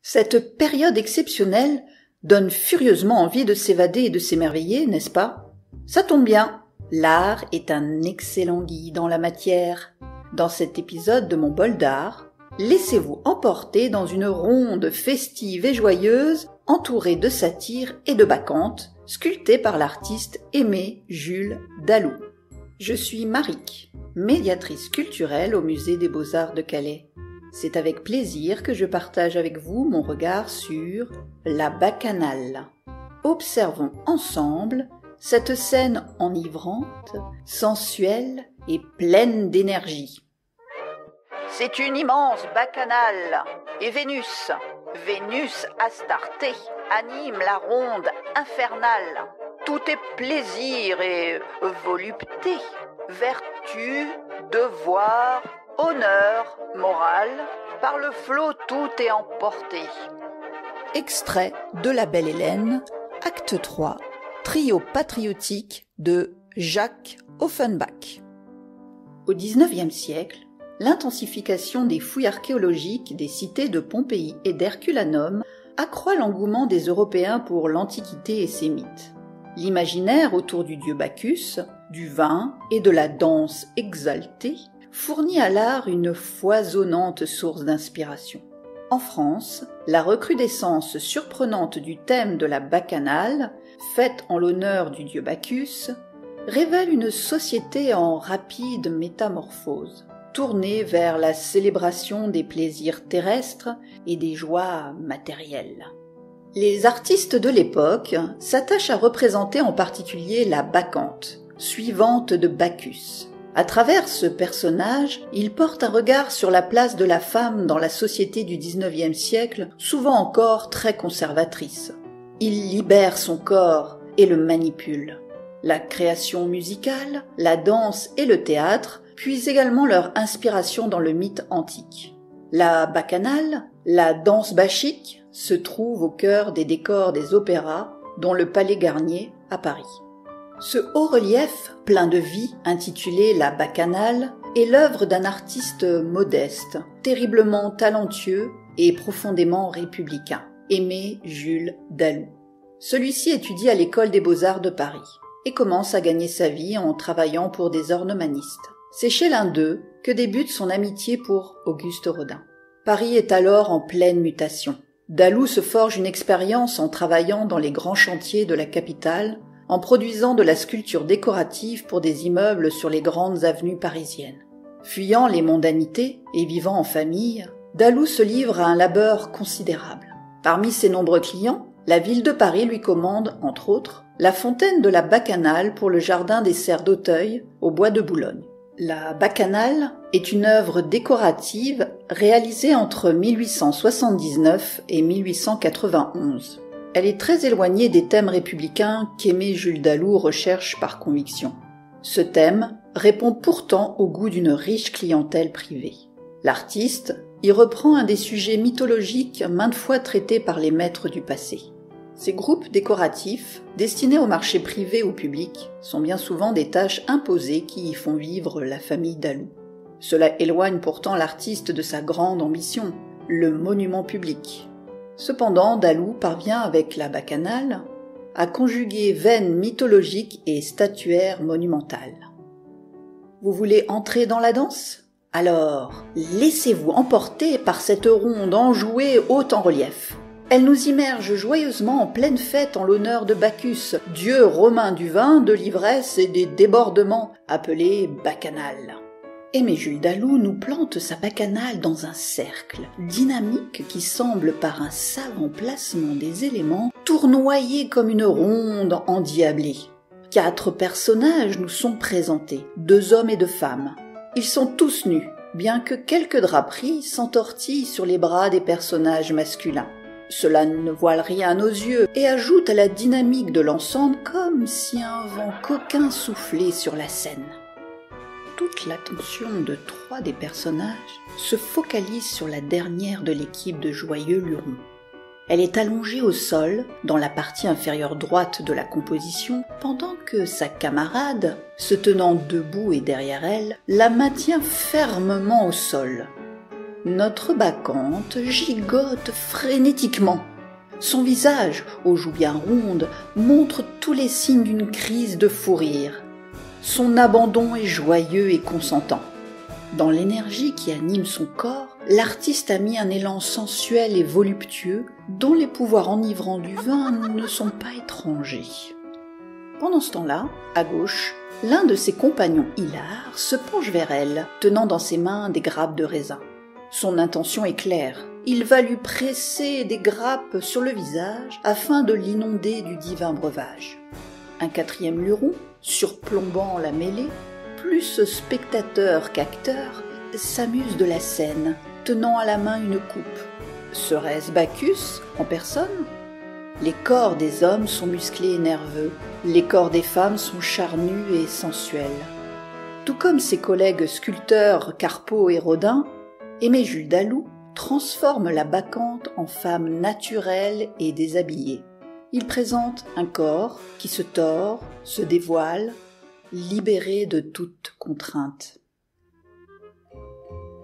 Cette période exceptionnelle donne furieusement envie de s'évader et de s'émerveiller, n'est-ce pas? Ça tombe bien, l'art est un excellent guide en la matière. Dans cet épisode de mon bol d'art, laissez-vous emporter dans une ronde festive et joyeuse, entourée de satyres et de bacchantes, sculptée par l'artiste Aimé Jules Dalout. Je suis Maric, médiatrice culturelle au Musée des Beaux-Arts de Calais. C'est avec plaisir que je partage avec vous mon regard sur la bacchanale. Observons ensemble cette scène enivrante, sensuelle et pleine d'énergie. C'est une immense bacchanale et Vénus Astarté, anime la ronde infernale. Tout est plaisir et volupté, vertu, devoir, honneur, morale, par le flot tout est emporté. Extrait de La Belle Hélène, acte 3, trio patriotique de Jacques Offenbach. Au XIXe siècle, l'intensification des fouilles archéologiques des cités de Pompéi et d'Herculanum accroît l'engouement des Européens pour l'Antiquité et ses mythes. L'imaginaire autour du dieu Bacchus, du vin et de la danse exaltée fournit à l'art une foisonnante source d'inspiration. En France, la recrudescence surprenante du thème de la bacchanale, faite en l'honneur du dieu Bacchus, révèle une société en rapide métamorphose, tournée vers la célébration des plaisirs terrestres et des joies matérielles. Les artistes de l'époque s'attachent à représenter en particulier la bacchante, suivante de Bacchus. À travers ce personnage, il porte un regard sur la place de la femme dans la société du XIXe siècle, souvent encore très conservatrice. Il libère son corps et le manipule. La création musicale, la danse et le théâtre puisent également leur inspiration dans le mythe antique. La bacchanale, la danse bachique, se trouve au cœur des décors des opéras, dont le Palais Garnier à Paris. Ce haut-relief, plein de vie, intitulé La Bacchanale, est l'œuvre d'un artiste modeste, terriblement talentueux et profondément républicain, Aimé Jules Dalout. Celui-ci étudie à l'École des Beaux-Arts de Paris et commence à gagner sa vie en travaillant pour des ornemanistes. C'est chez l'un d'eux que débute son amitié pour Auguste Rodin. Paris est alors en pleine mutation. Dalout se forge une expérience en travaillant dans les grands chantiers de la capitale, en produisant de la sculpture décorative pour des immeubles sur les grandes avenues parisiennes. Fuyant les mondanités et vivant en famille, Dalout se livre à un labeur considérable. Parmi ses nombreux clients, la ville de Paris lui commande, entre autres, la fontaine de la Bacchanale pour le jardin des Serres d'Auteuil, au bois de Boulogne. La Bacchanale est une œuvre décorative réalisée entre 1879 et 1891. Elle est très éloignée des thèmes républicains qu'Aimé Jules Dalout recherche par conviction. Ce thème répond pourtant au goût d'une riche clientèle privée. L'artiste y reprend un des sujets mythologiques maintes fois traités par les maîtres du passé. Ces groupes décoratifs, destinés au marché privé ou public, sont bien souvent des tâches imposées qui y font vivre la famille Dalout. Cela éloigne pourtant l'artiste de sa grande ambition, le monument public. Cependant, Dalout parvient avec la bacchanale à conjuguer veine mythologique et statuaire monumentale. Vous voulez entrer dans la danse? Alors, laissez-vous emporter par cette ronde enjouée haute en relief. Elle nous immerge joyeusement en pleine fête en l'honneur de Bacchus, dieu romain du vin, de l'ivresse et des débordements, appelé bacchanale. Aimé Jules Dalout nous plante sa bacchanale dans un cercle dynamique qui semble, par un savant placement des éléments, tournoyer comme une ronde endiablée. 4 personnages nous sont présentés, 2 hommes et 2 femmes. Ils sont tous nus, bien que quelques draperies s'entortillent sur les bras des personnages masculins. Cela ne voile rien à nos yeux et ajoute à la dynamique de l'ensemble comme si un vent coquin soufflait sur la scène. Toute l'attention de 3 des personnages se focalise sur la dernière de l'équipe de joyeux lurons. Elle est allongée au sol, dans la partie inférieure droite de la composition, pendant que sa camarade, se tenant debout et derrière elle, la maintient fermement au sol. Notre bacchante gigote frénétiquement. Son visage, aux joues bien rondes, montre tous les signes d'une crise de fou rire. Son abandon est joyeux et consentant. Dans l'énergie qui anime son corps, l'artiste a mis un élan sensuel et voluptueux dont les pouvoirs enivrants du vin ne sont pas étrangers. Pendant ce temps-là, à gauche, l'un de ses compagnons hilars se penche vers elle, tenant dans ses mains des grappes de raisin. Son intention est claire. Il va lui presser des grappes sur le visage afin de l'inonder du divin breuvage. Un quatrième luron, surplombant la mêlée, plus spectateur qu'acteur, s'amuse de la scène, tenant à la main une coupe. Serait-ce Bacchus en personne ? Les corps des hommes sont musclés et nerveux, les corps des femmes sont charnus et sensuels. Tout comme ses collègues sculpteurs Carpeaux et Rodin, Aimé Jules Dalou transforme la bacchante en femme naturelle et déshabillée. Il présente un corps qui se tord, se dévoile, libéré de toute contrainte.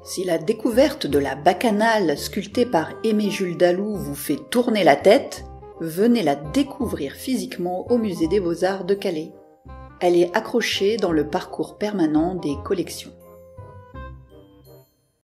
Si la découverte de la bacchanale sculptée par Aimé Jules Dalou vous fait tourner la tête, venez la découvrir physiquement au Musée des Beaux-Arts de Calais. Elle est accrochée dans le parcours permanent des collections.